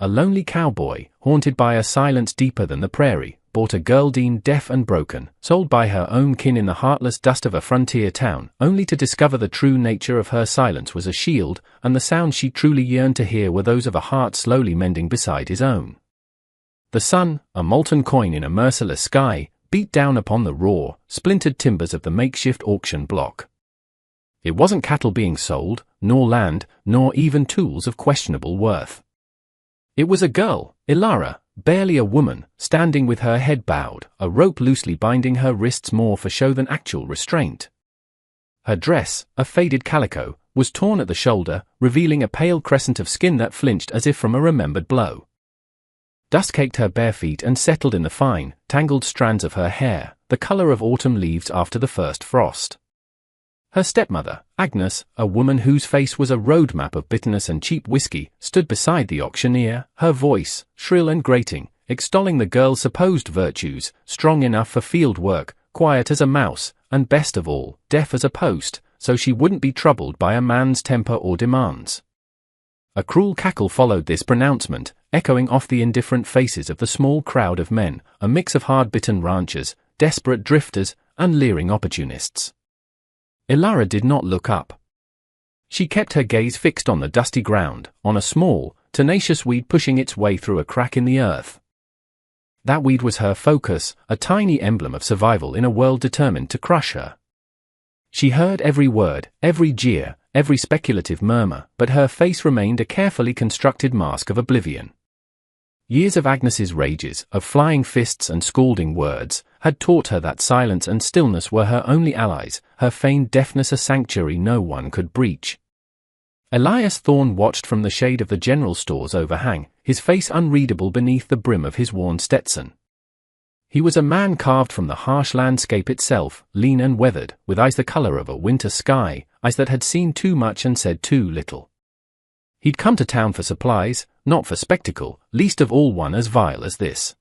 a lonely cowboy, haunted by a silence deeper than the prairie, bought a girl deemed deaf and broken, sold by her own kin in the heartless dust of a frontier town, only to discover the true nature of her silence was a shield, and the sounds she truly yearned to hear were those of a heart slowly mending beside his own. The sun, a molten coin in a merciless sky, beat down upon the raw, splintered timbers of the makeshift auction block. It wasn't cattle being sold, nor land, nor even tools of questionable worth. It was a girl, Ilara, barely a woman, standing with her head bowed, a rope loosely binding her wrists more for show than actual restraint. Her dress, a faded calico, was torn at the shoulder, revealing a pale crescent of skin that flinched as if from a remembered blow. Dust caked her bare feet and settled in the fine, tangled strands of her hair, the color of autumn leaves after the first frost. Her stepmother, Agnes, a woman whose face was a roadmap of bitterness and cheap whiskey, stood beside the auctioneer, her voice, shrill and grating, extolling the girl's supposed virtues, strong enough for field work, quiet as a mouse, and best of all, deaf as a post, so she wouldn't be troubled by a man's temper or demands. A cruel cackle followed this pronouncement, echoing off the indifferent faces of the small crowd of men, a mix of hard-bitten ranchers, desperate drifters, and leering opportunists. Ilara did not look up. She kept her gaze fixed on the dusty ground, on a small, tenacious weed pushing its way through a crack in the earth. That weed was her focus, a tiny emblem of survival in a world determined to crush her. She heard every word, every jeer, every speculative murmur, but her face remained a carefully constructed mask of oblivion. Years of Agnes's rages, of flying fists and scalding words, had taught her that silence and stillness were her only allies, her feigned deafness a sanctuary no one could breach. Elias Thorne watched from the shade of the general store's overhang, his face unreadable beneath the brim of his worn Stetson. He was a man carved from the harsh landscape itself, lean and weathered, with eyes the color of a winter sky, eyes that had seen too much and said too little. He'd come to town for supplies, not for spectacle, least of all one as vile as this.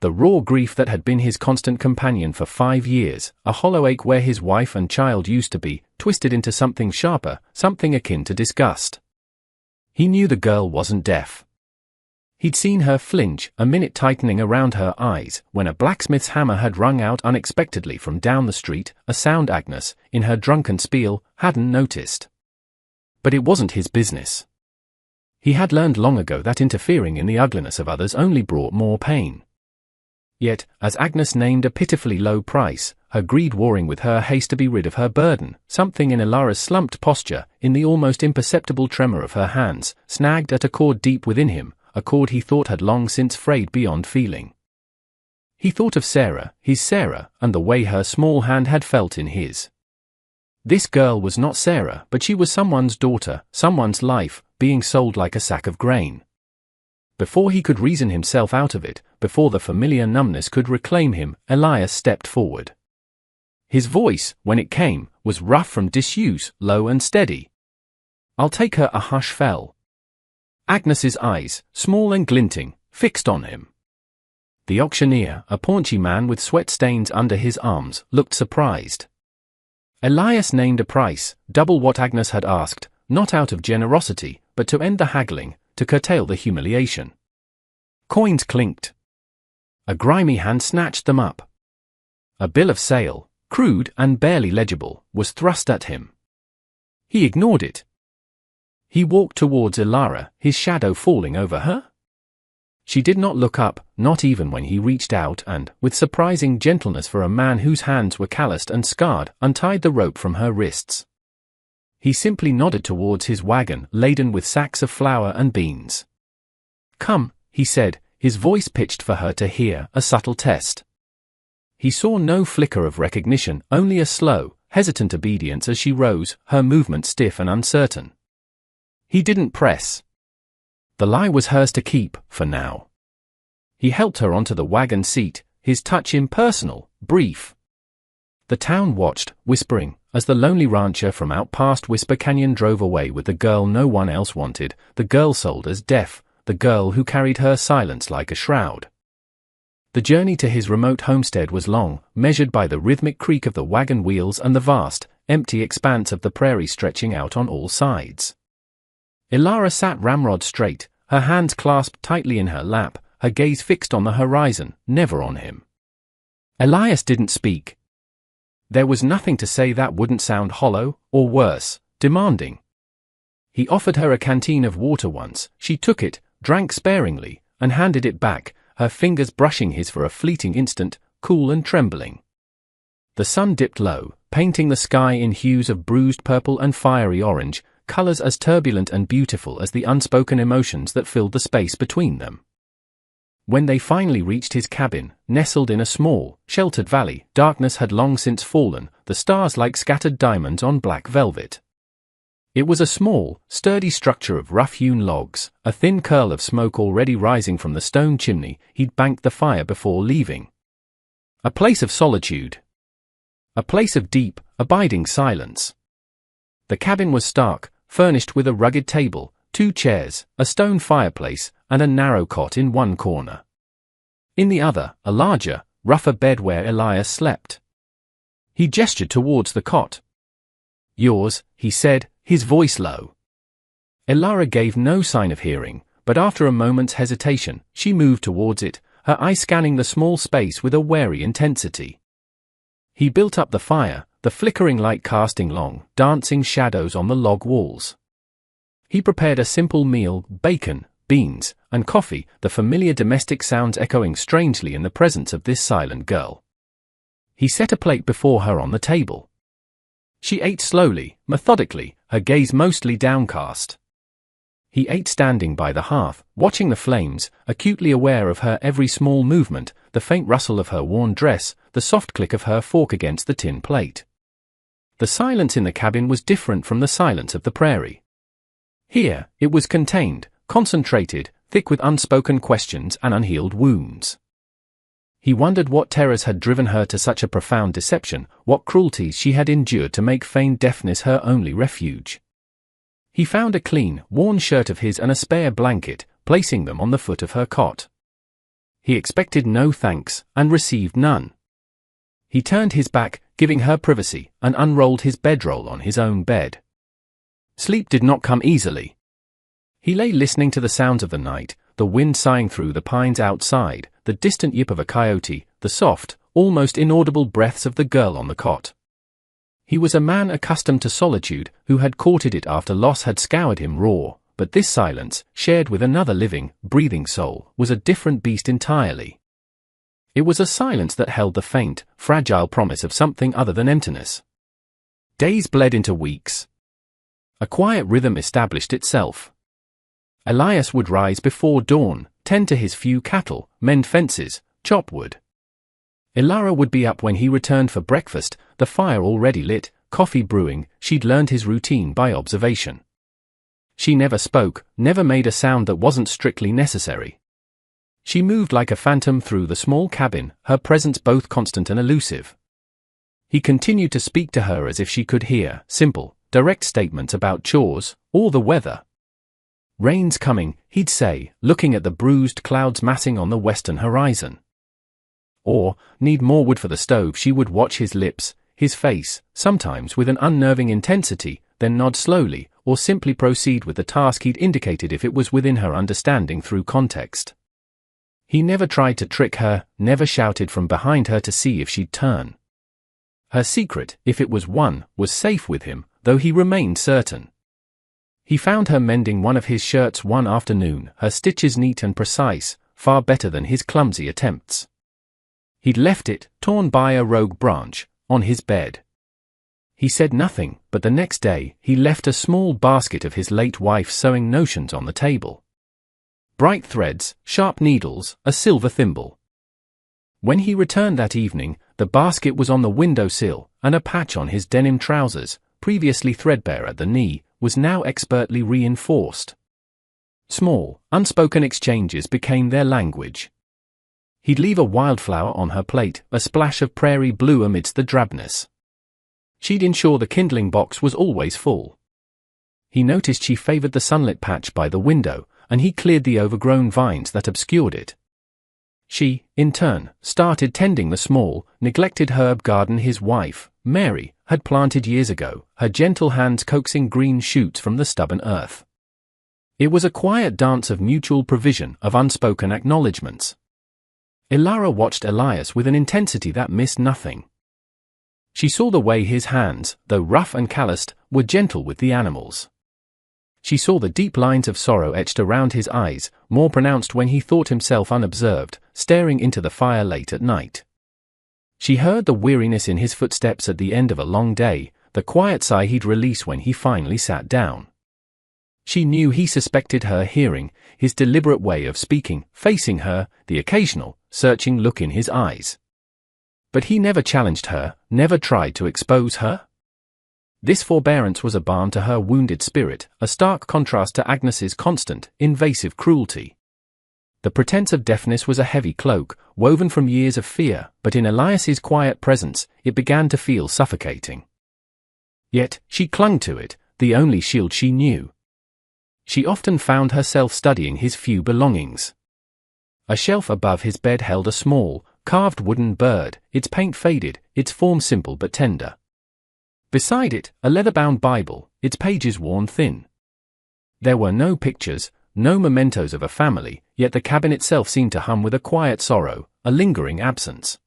The raw grief that had been his constant companion for 5 years, a hollow ache where his wife and child used to be, twisted into something sharper, something akin to disgust. He knew the girl wasn't deaf. He'd seen her flinch, a minute tightening around her eyes, when a blacksmith's hammer had rung out unexpectedly from down the street, a sound Agnes, in her drunken spiel, hadn't noticed. But it wasn't his business. He had learned long ago that interfering in the ugliness of others only brought more pain. Yet, as Agnes named a pitifully low price, her greed warring with her haste to be rid of her burden, something in Ilara's slumped posture, in the almost imperceptible tremor of her hands, snagged at a chord deep within him, a chord he thought had long since frayed beyond feeling. He thought of Sarah, his Sarah, and the way her small hand had felt in his. This girl was not Sarah, but she was someone's daughter, someone's life, being sold like a sack of grain. Before he could reason himself out of it, before the familiar numbness could reclaim him, Elias stepped forward. His voice, when it came, was rough from disuse, low and steady. "I'll take her." A hush fell. Agnes's eyes, small and glinting, fixed on him. The auctioneer, a paunchy man with sweat stains under his arms, looked surprised. Elias named a price, double what Agnes had asked, not out of generosity, but to end the haggling, to curtail the humiliation. Coins clinked. A grimy hand snatched them up. A bill of sale, crude and barely legible, was thrust at him. He ignored it. He walked towards Ilara, his shadow falling over her. She did not look up, not even when he reached out and, with surprising gentleness for a man whose hands were calloused and scarred, untied the rope from her wrists. He simply nodded towards his wagon, laden with sacks of flour and beans. "Come," he said, his voice pitched for her to hear, a subtle test. He saw no flicker of recognition, only a slow, hesitant obedience as she rose, her movement stiff and uncertain. He didn't press. The lie was hers to keep, for now. He helped her onto the wagon seat, his touch impersonal, brief. The town watched, whispering, as the lonely rancher from out past Whisper Canyon drove away with the girl no one else wanted, the girl sold as deaf, the girl who carried her silence like a shroud. The journey to his remote homestead was long, measured by the rhythmic creak of the wagon wheels and the vast, empty expanse of the prairie stretching out on all sides. Ilara sat ramrod straight, her hands clasped tightly in her lap, her gaze fixed on the horizon, never on him. Elias didn't speak. There was nothing to say that wouldn't sound hollow, or worse, demanding. He offered her a canteen of water once. She took it, drank sparingly, and handed it back, her fingers brushing his for a fleeting instant, cool and trembling. The sun dipped low, painting the sky in hues of bruised purple and fiery orange, colors as turbulent and beautiful as the unspoken emotions that filled the space between them. When they finally reached his cabin, nestled in a small, sheltered valley, darkness had long since fallen, the stars like scattered diamonds on black velvet. It was a small, sturdy structure of rough-hewn logs, a thin curl of smoke already rising from the stone chimney he'd banked the fire before leaving. A place of solitude. A place of deep, abiding silence. The cabin was stark, furnished with a rugged table, 2 chairs, a stone fireplace, and a narrow cot in one corner. In the other, a larger, rougher bed where Elias slept. He gestured towards the cot. "Yours," he said, his voice low. Elara gave no sign of hearing, but after a moment's hesitation, she moved towards it, her eyes scanning the small space with a wary intensity. He built up the fire, the flickering light casting long, dancing shadows on the log walls. He prepared a simple meal, bacon, beans, and coffee, the familiar domestic sounds echoing strangely in the presence of this silent girl. He set a plate before her on the table. She ate slowly, methodically, her gaze mostly downcast. He ate standing by the hearth, watching the flames, acutely aware of her every small movement, the faint rustle of her worn dress, the soft click of her fork against the tin plate. The silence in the cabin was different from the silence of the prairie. Here, it was contained, concentrated, thick with unspoken questions and unhealed wounds. He wondered what terrors had driven her to such a profound deception, what cruelties she had endured to make feigned deafness her only refuge. He found a clean, worn shirt of his and a spare blanket, placing them on the foot of her cot. He expected no thanks, and received none. He turned his back, giving her privacy, and unrolled his bedroll on his own bed. Sleep did not come easily. He lay listening to the sounds of the night, the wind sighing through the pines outside, the distant yip of a coyote, the soft, almost inaudible breaths of the girl on the cot. He was a man accustomed to solitude, who had courted it after loss had scoured him raw, but this silence, shared with another living, breathing soul, was a different beast entirely. It was a silence that held the faint, fragile promise of something other than emptiness. Days bled into weeks. A quiet rhythm established itself. Elias would rise before dawn, tend to his few cattle, mend fences, chop wood. Elara would be up when he returned for breakfast, the fire already lit, coffee brewing. She'd learned his routine by observation. She never spoke, never made a sound that wasn't strictly necessary. She moved like a phantom through the small cabin, her presence both constant and elusive. He continued to speak to her as if she could hear, simple, direct statements about chores, or the weather. "Rain's coming," he'd say, looking at the bruised clouds massing on the western horizon. Or, "Need more wood for the stove." She would watch his lips, his face, sometimes with an unnerving intensity, then nod slowly, or simply proceed with the task he'd indicated if it was within her understanding through context. He never tried to trick her, never shouted from behind her to see if she'd turn. Her secret, if it was one, was safe with him, though he remained certain. He found her mending one of his shirts one afternoon, her stitches neat and precise, far better than his clumsy attempts. He'd left it, torn by a rogue branch, on his bed. He said nothing, but the next day, he left a small basket of his late wife's sewing notions on the table. Bright threads, sharp needles, a silver thimble. When he returned that evening, the basket was on the windowsill, and a patch on his denim trousers, previously threadbare at the knee, was now expertly reinforced. Small, unspoken exchanges became their language. He'd leave a wildflower on her plate, a splash of prairie blue amidst the drabness. She'd ensure the kindling box was always full. He noticed she favored the sunlit patch by the window, and he cleared the overgrown vines that obscured it. She, in turn, started tending the small, neglected herb garden his wife, Mary, had planted years ago, her gentle hands coaxing green shoots from the stubborn earth. It was a quiet dance of mutual provision, of unspoken acknowledgements. Ilara watched Elias with an intensity that missed nothing. She saw the way his hands, though rough and calloused, were gentle with the animals. She saw the deep lines of sorrow etched around his eyes, more pronounced when he thought himself unobserved, staring into the fire late at night. She heard the weariness in his footsteps at the end of a long day, the quiet sigh he'd release when he finally sat down. She knew he suspected her hearing, his deliberate way of speaking, facing her, the occasional, searching look in his eyes. But he never challenged her, never tried to expose her. This forbearance was a balm to her wounded spirit, a stark contrast to Agnes's constant, invasive cruelty. The pretense of deafness was a heavy cloak, woven from years of fear, but in Elias's quiet presence, it began to feel suffocating. Yet, she clung to it, the only shield she knew. She often found herself studying his few belongings. A shelf above his bed held a small, carved wooden bird, its paint faded, its form simple but tender. Beside it, a leather-bound Bible, its pages worn thin. There were no pictures, no mementos of a family, yet the cabin itself seemed to hum with a quiet sorrow, a lingering absence.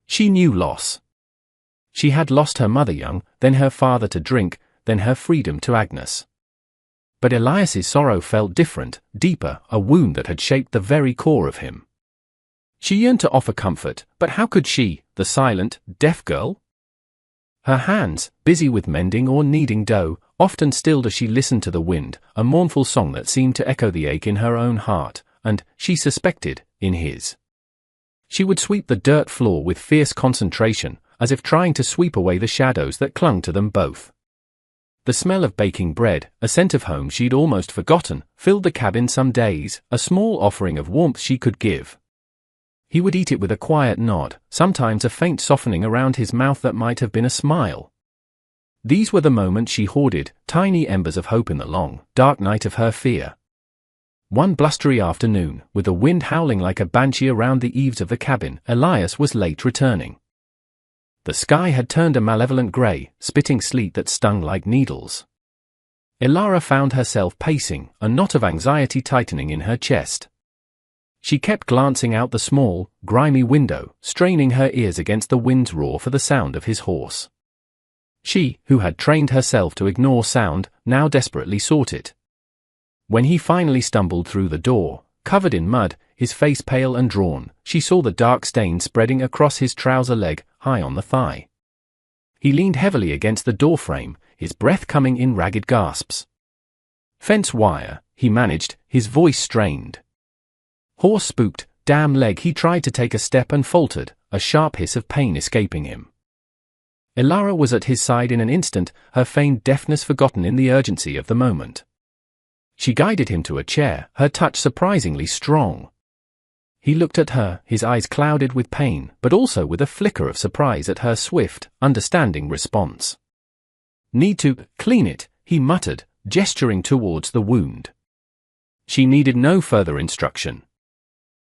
She knew loss. She had lost her mother young, then her father to drink, then her freedom to Agnes. But Elias's sorrow felt different, deeper, a wound that had shaped the very core of him. She yearned to offer comfort, but how could she, the silent, deaf girl? Her hands, busy with mending or kneading dough, often stilled as she listened to the wind, a mournful song that seemed to echo the ache in her own heart, and, she suspected, in his. She would sweep the dirt floor with fierce concentration, as if trying to sweep away the shadows that clung to them both. The smell of baking bread, a scent of home she'd almost forgotten, filled the cabin some days, a small offering of warmth she could give. He would eat it with a quiet nod, sometimes a faint softening around his mouth that might have been a smile. These were the moments she hoarded, tiny embers of hope in the long, dark night of her fear. One blustery afternoon, with the wind howling like a banshee around the eaves of the cabin, Elias was late returning. The sky had turned a malevolent grey, spitting sleet that stung like needles. Ilara found herself pacing, a knot of anxiety tightening in her chest. She kept glancing out the small, grimy window, straining her ears against the wind's roar for the sound of his horse. She, who had trained herself to ignore sound, now desperately sought it. When he finally stumbled through the door, covered in mud, his face pale and drawn, she saw the dark stain spreading across his trouser leg, high on the thigh. He leaned heavily against the doorframe, his breath coming in ragged gasps. "Fence wire," he managed, his voice strained. Horse spooked, damn leg. He tried to take a step and faltered, a sharp hiss of pain escaping him. Ilara was at his side in an instant, her feigned deafness forgotten in the urgency of the moment. She guided him to a chair, her touch surprisingly strong. He looked at her, his eyes clouded with pain, but also with a flicker of surprise at her swift, understanding response. "Need to clean it," he muttered, gesturing towards the wound. She needed no further instruction.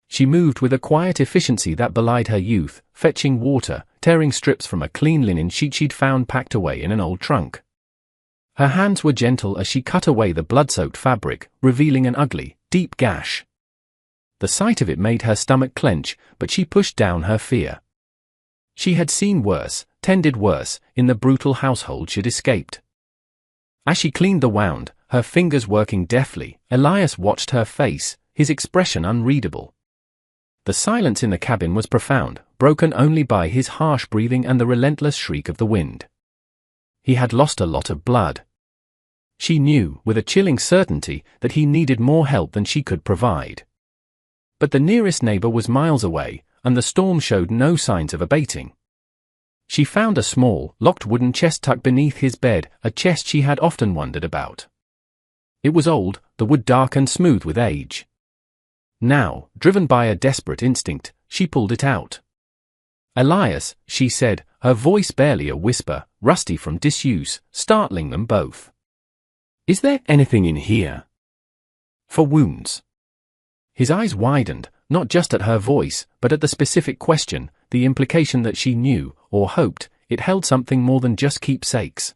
She moved with a quiet efficiency that belied her youth, fetching water, tearing strips from a clean linen sheet she'd found packed away in an old trunk. Her hands were gentle as she cut away the blood-soaked fabric, revealing an ugly, deep gash. The sight of it made her stomach clench, but she pushed down her fear. She had seen worse, tended worse, in the brutal household she'd escaped. As she cleaned the wound, her fingers working deftly, Elias watched her face, his expression unreadable. The silence in the cabin was profound, broken only by his harsh breathing and the relentless shriek of the wind. He had lost a lot of blood. She knew, with a chilling certainty, that he needed more help than she could provide. But the nearest neighbor was miles away, and the storm showed no signs of abating. She found a small, locked wooden chest tucked beneath his bed, a chest she had often wondered about. It was old, the wood dark and smooth with age. Now, driven by a desperate instinct, she pulled it out. "Elias," she said, her voice barely a whisper, rusty from disuse, startling them both. "Is there anything in here for wounds?" His eyes widened, not just at her voice, but at the specific question, the implication that she knew, or hoped, it held something more than just keepsakes.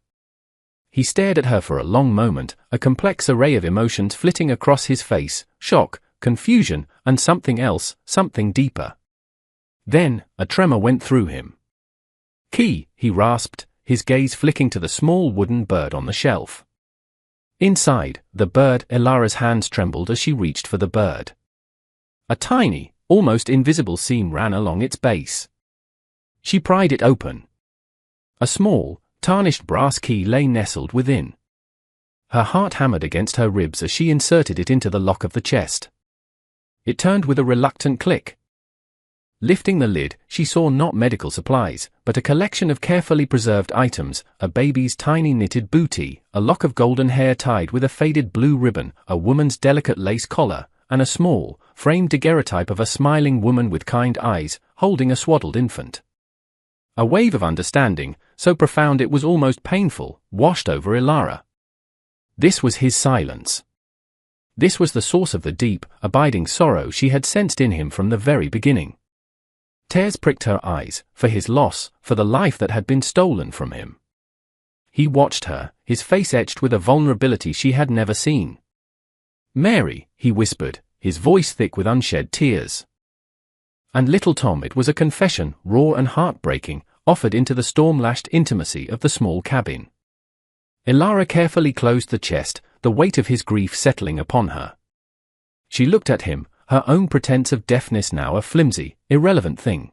He stared at her for a long moment, a complex array of emotions flitting across his face: shock, confusion, and something else, something deeper. Then, a tremor went through him. "Key," he rasped, his gaze flicking to the small wooden bird on the shelf. Inside the bird, Elara's hands trembled as she reached for the bird. A tiny, almost invisible seam ran along its base. She pried it open. A small, tarnished brass key lay nestled within. Her heart hammered against her ribs as she inserted it into the lock of the chest. It turned with a reluctant click. Lifting the lid, she saw not medical supplies, but a collection of carefully preserved items: a baby's tiny knitted bootie, a lock of golden hair tied with a faded blue ribbon, a woman's delicate lace collar, and a small, framed daguerreotype of a smiling woman with kind eyes, holding a swaddled infant. A wave of understanding, so profound it was almost painful, washed over Elara. This was his silence. This was the source of the deep, abiding sorrow she had sensed in him from the very beginning. Tears pricked her eyes, for his loss, for the life that had been stolen from him. He watched her, his face etched with a vulnerability she had never seen. "Mary," he whispered, his voice thick with unshed tears. And little Tom, it was a confession, raw and heartbreaking, offered into the storm-lashed intimacy of the small cabin. Elara carefully closed the chest, the weight of his grief settling upon her. She looked at him, her own pretense of deafness now a flimsy, irrelevant thing.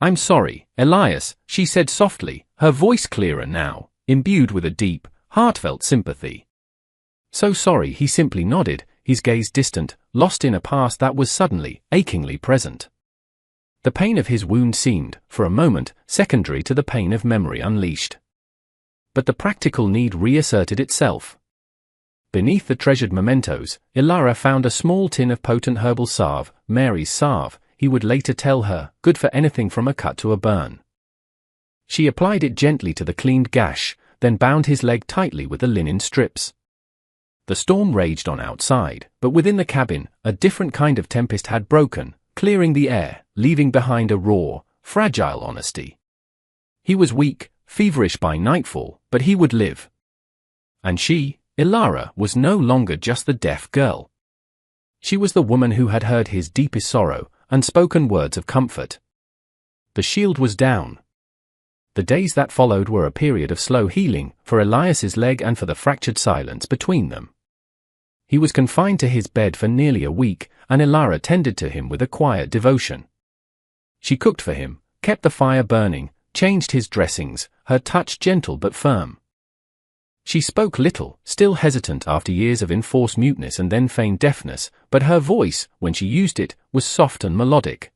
"I'm sorry, Elias," she said softly, her voice clearer now, imbued with a deep, heartfelt sympathy. "So sorry," he simply nodded, his gaze distant, lost in a past that was suddenly, achingly present. The pain of his wound seemed, for a moment, secondary to the pain of memory unleashed. But the practical need reasserted itself. Beneath the treasured mementos, Elara found a small tin of potent herbal salve, Mary's salve, he would later tell her, good for anything from a cut to a burn. She applied it gently to the cleaned gash, then bound his leg tightly with the linen strips. The storm raged on outside, but within the cabin, a different kind of tempest had broken, clearing the air, leaving behind a raw, fragile honesty. He was weak, feverish by nightfall, but he would live. And she, Elara, was no longer just the deaf girl. She was the woman who had heard his deepest sorrow, and spoken words of comfort. The shield was down. The days that followed were a period of slow healing, for Elias's leg and for the fractured silence between them. He was confined to his bed for nearly a week, and Elara tended to him with a quiet devotion. She cooked for him, kept the fire burning, changed his dressings, her touch gentle but firm. She spoke little, still hesitant after years of enforced muteness and then feigned deafness, but her voice, when she used it, was soft and melodic.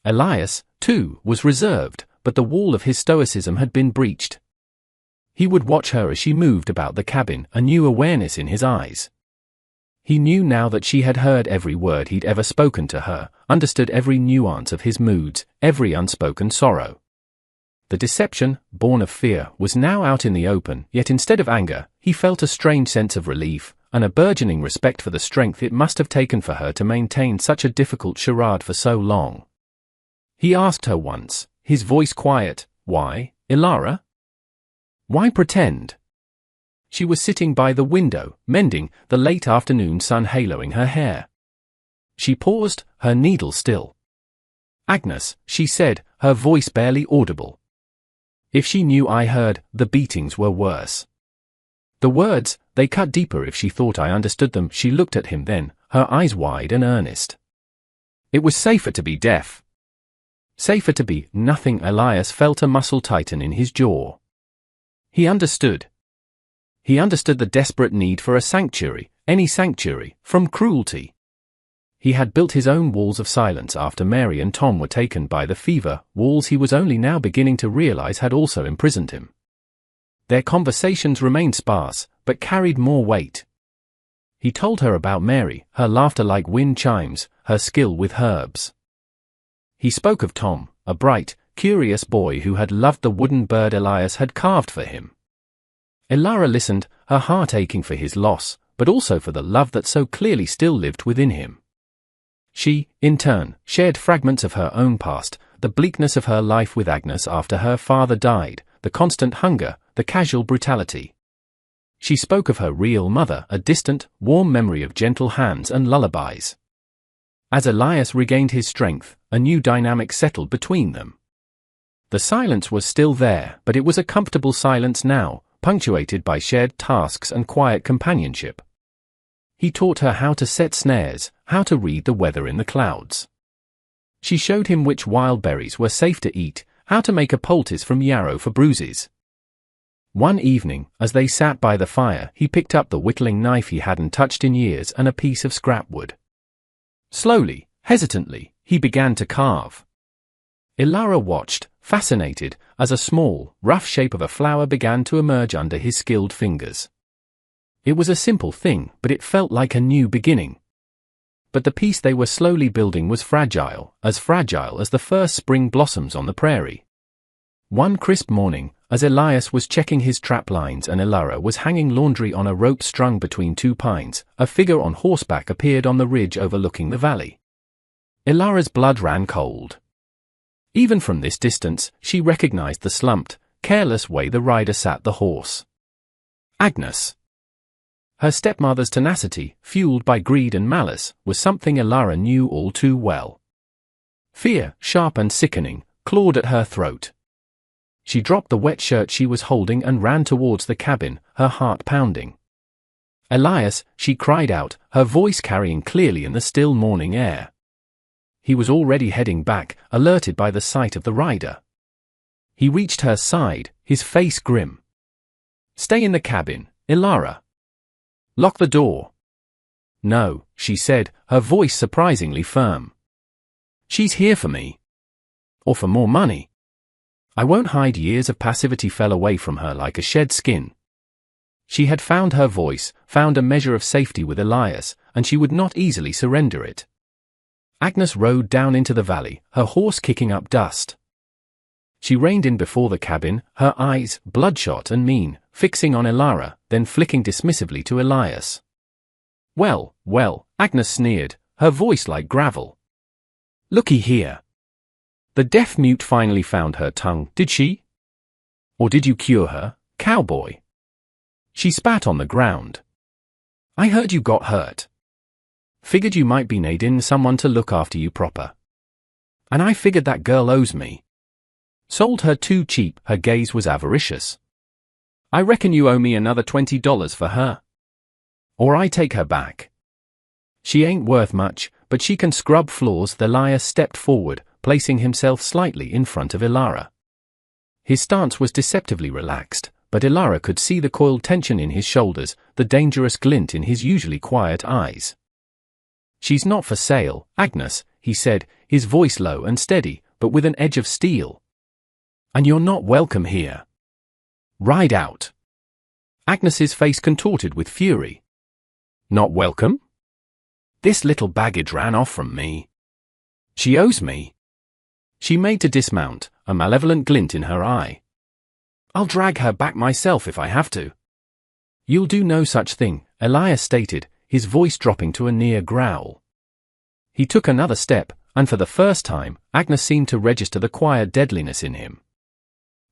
Elias, too, was reserved, but the wall of his stoicism had been breached. He would watch her as she moved about the cabin, a new awareness in his eyes. He knew now that she had heard every word he'd ever spoken to her, understood every nuance of his moods, every unspoken sorrow. The deception, born of fear, was now out in the open, yet instead of anger, he felt a strange sense of relief, and a burgeoning respect for the strength it must have taken for her to maintain such a difficult charade for so long. He asked her once, his voice quiet, "Why, Elara? Why pretend?" She was sitting by the window, mending, the late afternoon sun haloing her hair. She paused, her needle still. "Agnes," she said, her voice barely audible. "If she knew I heard, the beatings were worse." The words, they cut deeper if she thought I understood them. She looked at him then, her eyes wide and earnest. "It was safer to be deaf." Safer to be nothing. Elias felt a muscle tighten in his jaw. He understood. He understood the desperate need for a sanctuary, any sanctuary, from cruelty. He had built his own walls of silence after Mary and Tom were taken by the fever, walls he was only now beginning to realize had also imprisoned him. Their conversations remained sparse, but carried more weight. He told her about Mary, her laughter like wind chimes, her skill with herbs. He spoke of Tom, a bright, curious boy who had loved the wooden bird Elias had carved for him. Elara listened, her heart aching for his loss, but also for the love that so clearly still lived within him. She, in turn, shared fragments of her own past, the bleakness of her life with Agnes after her father died, the constant hunger, the casual brutality, She spoke of her real mother, a distant, warm memory of gentle hands and lullabies. As Elias regained his strength, a new dynamic settled between them. The silence was still there, but it was a comfortable silence now, punctuated by shared tasks and quiet companionship. He taught her how to set snares, how to read the weather in the clouds. She showed him which wild berries were safe to eat, how to make a poultice from yarrow for bruises. One evening, as they sat by the fire, he picked up the whittling knife he hadn't touched in years and a piece of scrap wood. Slowly, hesitantly, he began to carve. Ilara watched, fascinated, as a small, rough shape of a flower began to emerge under his skilled fingers. It was a simple thing, but it felt like a new beginning. But the piece they were slowly building was fragile as the first spring blossoms on the prairie. One crisp morning, as Elias was checking his trap lines and Ilara was hanging laundry on a rope strung between two pines, a figure on horseback appeared on the ridge overlooking the valley. Ilara's blood ran cold. Even from this distance, she recognized the slumped, careless way the rider sat the horse. Agnes. Her stepmother's tenacity, fueled by greed and malice, was something Ilara knew all too well. Fear, sharp and sickening, clawed at her throat. She dropped the wet shirt she was holding and ran towards the cabin, her heart pounding. "Elias," she cried out, her voice carrying clearly in the still morning air. He was already heading back, alerted by the sight of the rider. He reached her side, his face grim. "Stay in the cabin, Ilara. Lock the door." "No," she said, her voice surprisingly firm. "She's here for me. Or for more money. I won't hide." Years of passivity fell away from her like a shed skin. She had found her voice, found a measure of safety with Elias, and she would not easily surrender it. Agnes rode down into the valley, her horse kicking up dust. She reined in before the cabin, her eyes, bloodshot and mean, fixing on Ilara, then flicking dismissively to Elias. Well, Agnes sneered, her voice like gravel. "Looky here." The deaf-mute finally found her tongue. "Did she? Or did you cure her, cowboy?" She spat on the ground. "I heard you got hurt. Figured you might be needin' someone to look after you proper. And I figured that girl owes me. Sold her too cheap." Her gaze was avaricious. "I reckon you owe me another $20 for her. Or I take her back. She ain't worth much, but she can scrub floors." Elias stepped forward, placing himself slightly in front of Ilara. His stance was deceptively relaxed, but Ilara could see the coiled tension in his shoulders, the dangerous glint in his usually quiet eyes. "She's not for sale, Agnes," he said, his voice low and steady, but with an edge of steel. "And you're not welcome here. Ride out." Agnes's face contorted with fury. "Not welcome? This little baggage ran off from me. She owes me." She made to dismount, a malevolent glint in her eye. "I'll drag her back myself if I have to." "You'll do no such thing," Elias stated, his voice dropping to a near growl. He took another step, and for the first time, Agnes seemed to register the quiet deadliness in him.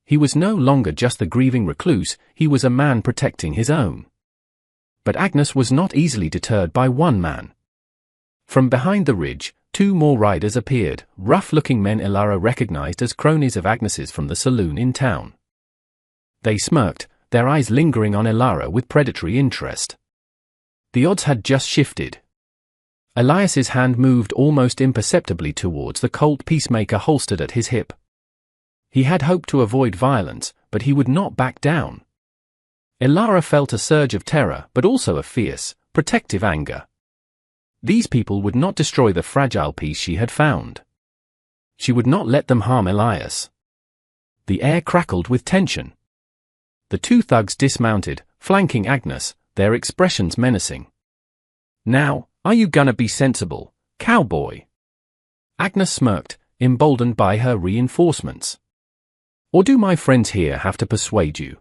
He was no longer just the grieving recluse, he was a man protecting his own. But Agnes was not easily deterred by one man. From behind the ridge, two more riders appeared, rough-looking men Ilara recognized as cronies of Agnes's from the saloon in town. They smirked, their eyes lingering on Ilara with predatory interest. The odds had just shifted. Elias's hand moved almost imperceptibly towards the Colt Peacemaker holstered at his hip. He had hoped to avoid violence, but he would not back down. Ilara felt a surge of terror, but also a fierce, protective anger. These people would not destroy the fragile piece she had found. She would not let them harm Elias. The air crackled with tension. The two thugs dismounted, flanking Agnes, their expressions menacing. "Now, are you gonna be sensible, cowboy?" Agnes smirked, emboldened by her reinforcements. "Or do my friends here have to persuade you?"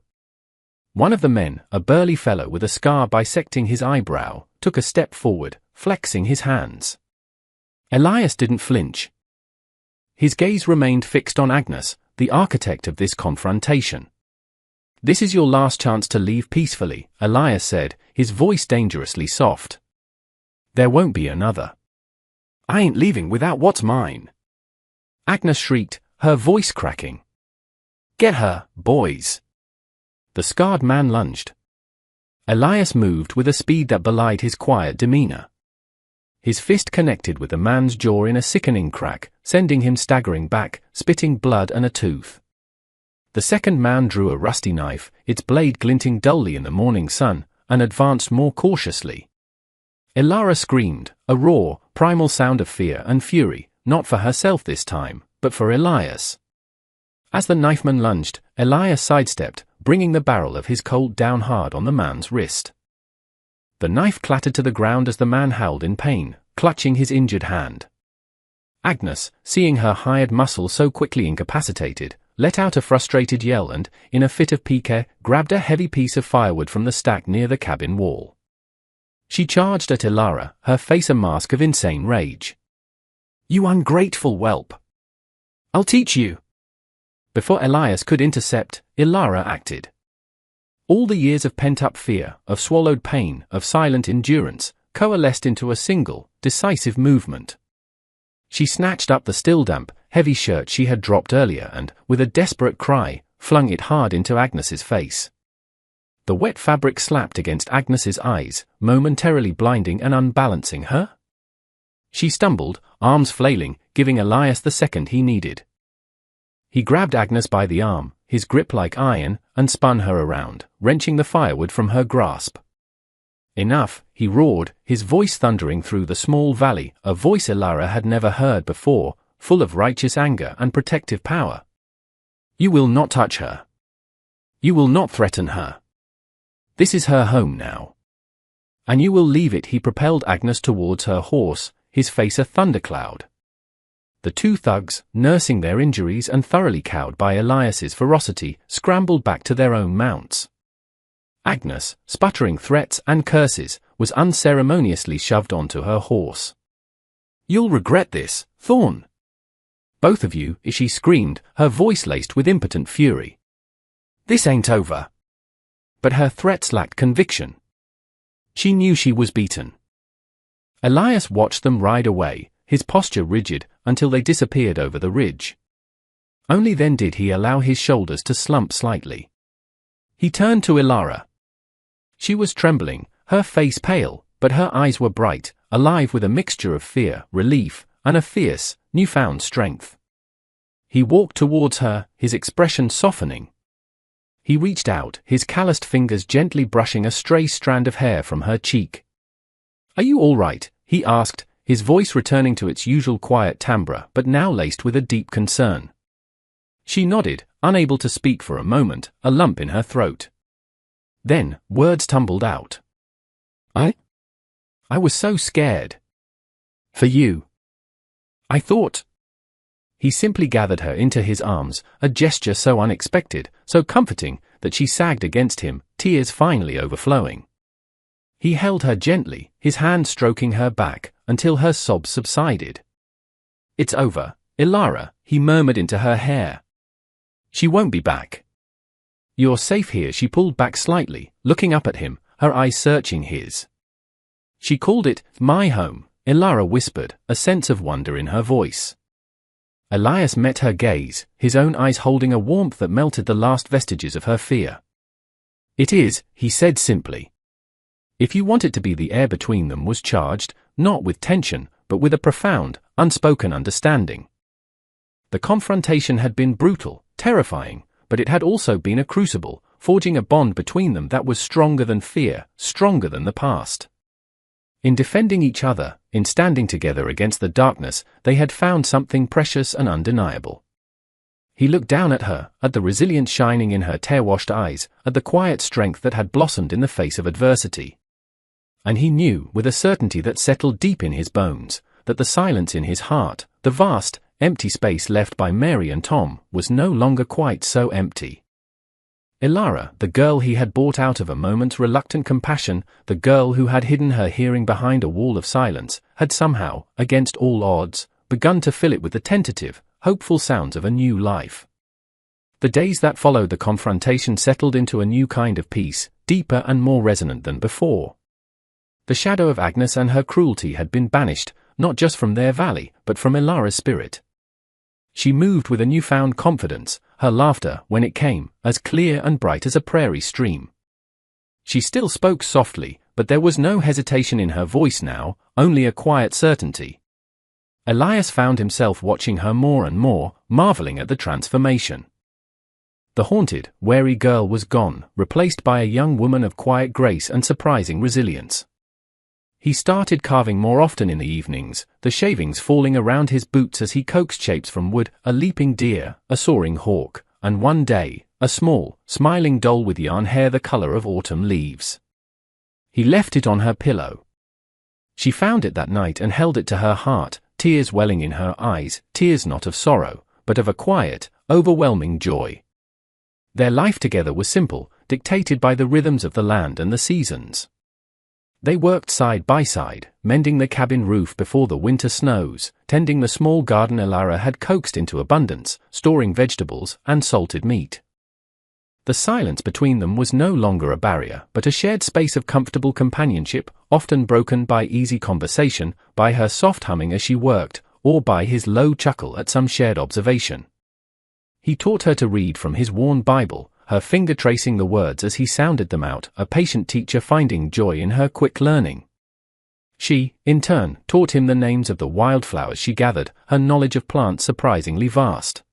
One of the men, a burly fellow with a scar bisecting his eyebrow, took a step forward, flexing his hands. Elias didn't flinch. His gaze remained fixed on Agnes, the architect of this confrontation. "This is your last chance to leave peacefully," Elias said, his voice dangerously soft. "There won't be another." "I ain't leaving without what's mine," Agnes shrieked, her voice cracking. "Get her, boys." The scarred man lunged. Elias moved with a speed that belied his quiet demeanor. His fist connected with the man's jaw in a sickening crack, sending him staggering back, spitting blood and a tooth. The second man drew a rusty knife, its blade glinting dully in the morning sun, and advanced more cautiously. Elara screamed, a raw, primal sound of fear and fury, not for herself this time, but for Elias. As the knifeman lunged, Elias sidestepped, bringing the barrel of his Colt down hard on the man's wrist. The knife clattered to the ground as the man howled in pain, clutching his injured hand. Agnes, seeing her hired muscle so quickly incapacitated, let out a frustrated yell and, in a fit of pique, grabbed a heavy piece of firewood from the stack near the cabin wall. She charged at Elara, her face a mask of insane rage. "You ungrateful whelp! I'll teach you!" Before Elias could intercept, Elara acted. All the years of pent-up fear, of swallowed pain, of silent endurance, coalesced into a single, decisive movement. She snatched up the still damp, heavy shirt she had dropped earlier and, with a desperate cry, flung it hard into Agnes's face. The wet fabric slapped against Agnes's eyes, momentarily blinding and unbalancing her. She stumbled, arms flailing, giving Elias the second he needed. He grabbed Agnes by the arm, his grip like iron, and spun her around, wrenching the firewood from her grasp. "Enough," he roared, his voice thundering through the small valley, a voice Elara had never heard before, full of righteous anger and protective power. "You will not touch her. You will not threaten her. This is her home now. And you will leave it." He propelled Agnes towards her horse, his face a thundercloud. The two thugs, nursing their injuries and thoroughly cowed by Elias's ferocity, scrambled back to their own mounts. Agnes, sputtering threats and curses, was unceremoniously shoved onto her horse. "You'll regret this, Thorn. Both of you," she screamed, her voice laced with impotent fury. "This ain't over." But her threats lacked conviction. She knew she was beaten. Elias watched them ride away, his posture rigid, until they disappeared over the ridge. Only then did he allow his shoulders to slump slightly. He turned to Elara. She was trembling, her face pale, but her eyes were bright, alive with a mixture of fear, relief, and a fierce, newfound strength. He walked towards her, his expression softening. He reached out, his calloused fingers gently brushing a stray strand of hair from her cheek. "Are you all right?" he asked, his voice returning to its usual quiet timbre but now laced with a deep concern. She nodded, unable to speak for a moment, a lump in her throat. Then, words tumbled out. I was so scared. For you. I thought." He simply gathered her into his arms, a gesture so unexpected, so comforting, that she sagged against him, tears finally overflowing. He held her gently, his hand stroking her back, until her sobs subsided. "It's over, Elara," he murmured into her hair. "She won't be back. You're safe here." She pulled back slightly, looking up at him, her eyes searching his. "She called it my home," Elara whispered, a sense of wonder in her voice. Elias met her gaze, his own eyes holding a warmth that melted the last vestiges of her fear. "It is," he said simply. If you want it to be, the air between them was charged, not with tension, but with a profound, unspoken understanding. The confrontation had been brutal, terrifying, but it had also been a crucible, forging a bond between them that was stronger than fear, stronger than the past. In defending each other, in standing together against the darkness, they had found something precious and undeniable. He looked down at her, at the resilience shining in her tear-washed eyes, at the quiet strength that had blossomed in the face of adversity. And he knew, with a certainty that settled deep in his bones, that the silence in his heart, the vast, empty space left by Mary and Tom, was no longer quite so empty. Elara, the girl he had bought out of a moment's reluctant compassion, the girl who had hidden her hearing behind a wall of silence, had somehow, against all odds, begun to fill it with the tentative, hopeful sounds of a new life. The days that followed the confrontation settled into a new kind of peace, deeper and more resonant than before. The shadow of Agnes and her cruelty had been banished, not just from their valley, but from Ilara's spirit. She moved with a newfound confidence, her laughter, when it came, as clear and bright as a prairie stream. She still spoke softly, but there was no hesitation in her voice now, only a quiet certainty. Elias found himself watching her more and more, marveling at the transformation. The haunted, wary girl was gone, replaced by a young woman of quiet grace and surprising resilience. He started carving more often in the evenings, the shavings falling around his boots as he coaxed shapes from wood, a leaping deer, a soaring hawk, and one day, a small, smiling doll with yarn hair the color of autumn leaves. He left it on her pillow. She found it that night and held it to her heart, tears welling in her eyes, tears not of sorrow, but of a quiet, overwhelming joy. Their life together was simple, dictated by the rhythms of the land and the seasons. They worked side by side, mending the cabin roof before the winter snows, tending the small garden Ilara had coaxed into abundance, storing vegetables and salted meat. The silence between them was no longer a barrier, but a shared space of comfortable companionship, often broken by easy conversation, by her soft humming as she worked, or by his low chuckle at some shared observation. He taught her to read from his worn Bible, her finger tracing the words as he sounded them out, a patient teacher finding joy in her quick learning. She, in turn, taught him the names of the wildflowers she gathered, her knowledge of plants surprisingly vast.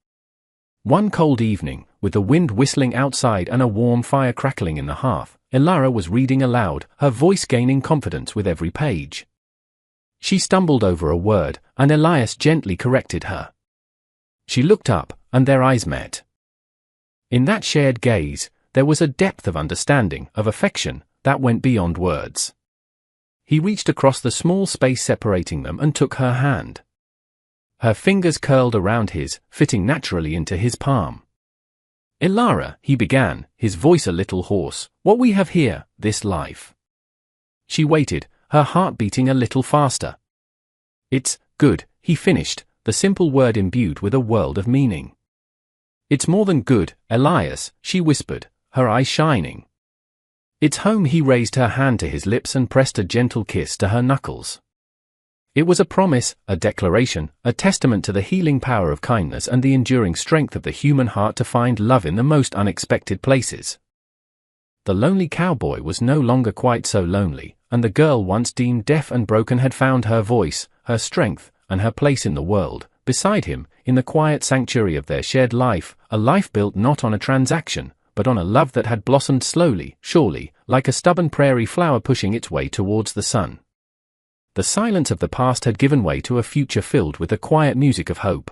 One cold evening, with the wind whistling outside and a warm fire crackling in the hearth, Ilara was reading aloud, her voice gaining confidence with every page. She stumbled over a word, and Elias gently corrected her. She looked up, and their eyes met. In that shared gaze, there was a depth of understanding, of affection, that went beyond words. He reached across the small space separating them and took her hand. Her fingers curled around his, fitting naturally into his palm. "Ilara," he began, his voice a little hoarse, "what we have here, this life." She waited, her heart beating a little faster. "It's good," he finished, the simple word imbued with a world of meaning. "It's more than good, Elias," she whispered, her eyes shining. "It's home." He raised her hand to his lips and pressed a gentle kiss to her knuckles. It was a promise, a declaration, a testament to the healing power of kindness and the enduring strength of the human heart to find love in the most unexpected places. The lonely cowboy was no longer quite so lonely, and the girl once deemed deaf and broken had found her voice, her strength, and her place in the world, beside him, in the quiet sanctuary of their shared life, a life built not on a transaction, but on a love that had blossomed slowly, surely, like a stubborn prairie flower pushing its way towards the sun. The silence of the past had given way to a future filled with the quiet music of hope.